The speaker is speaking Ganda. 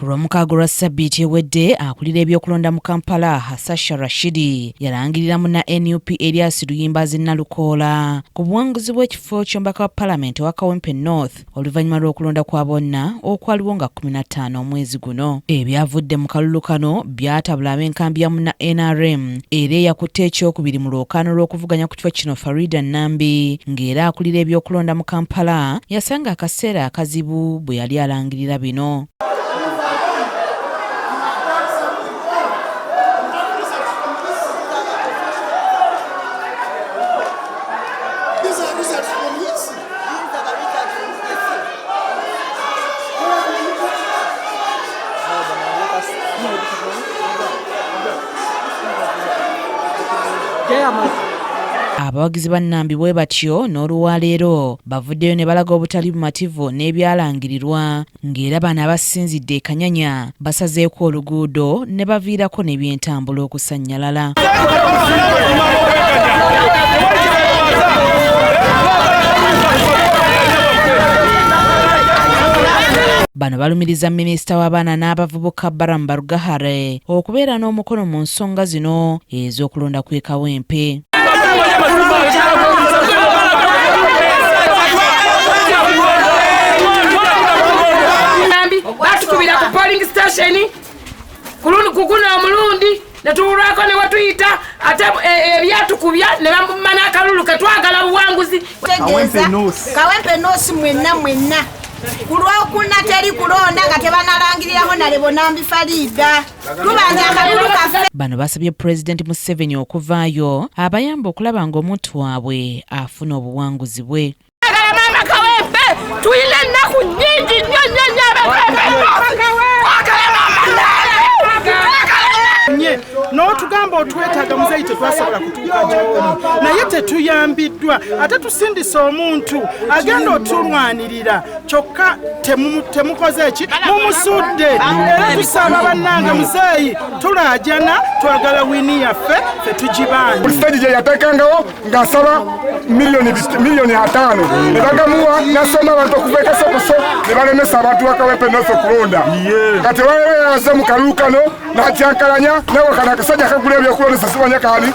Ku lw'omukaaga lwa ssabbiiti ewedde akulira ebyokulonda mu Kampala Hasasha Rashidi yalangirira munna NUP Erias Luyimbazi Nalukoola ku buwanguzi bw'ekifo ky'omubaka wa Paalamenti owa Kawempe North oluvannyuma lw'okulonda kwa bonna okwaliwo nga 15 omwezi guno. Ebyavudde mu kalulu kano byatabula ab'enkambi ya munna NRM era eyakutte ekyokubiri mu lwokaano lw'okuvuganya ku kifo kino Farida Nambi ng'era akulira ebyokulonda mu Kampala yasanga akaseera akazibu bwe yali alangirira bino. Abawagizi ba Nambi bwe batyo n'olwaleero bavuddeyo ne balaga obutali bumativu n'ebyalangirirwa ng'era bano abasinzidde ekanyanya basazeeko oluguudo ne baviirako n'ebyentambula okusannyalala. Bano balumiriza minisita w'abaana n'abavubuka Baramu Barugahare okubeera n'omukono mu nsonga zino ez'okulonda kw'e Kawempe. Batukubira ku polling station kuguna omulundi netulwako ne watuyita ate ebyatukubya ne bamumana akalulu ketwagala buwanguzi. Kawempe North mwenna kulwokuna teri kulonda nga tebanalangiriraho nalebo Nambi Farida tubanja akalulu kaffe. Bano basabye President Museveni okuvaayo abayamba okulaba ng'omuntu waabwe afuna obuwanguzi bwe. Mama Kawempe tuyina ennaku nnyingi nnyo n'otugamba otwetaaga muzeeyi tetwasobola kutuuka gy'oli naye tetuyambiddwa ate tusindisa omuntu agenda otulwanirira kyokka temukoze eki mumusudde era tusaba bannange muzeeyi tulaajana twagala wini yaffe tetugibanja. Stage gye yateekangawo ng'asaba miliyoni 5 ne bagamuwa n'asoma abantu okuva e Kasokoso ne balemesa abantu ba Kawempe North okulonda kati baze mu kalulu kano n'akyankalanya nawe kana akasajja kagula ebyokulonda simanya kaani.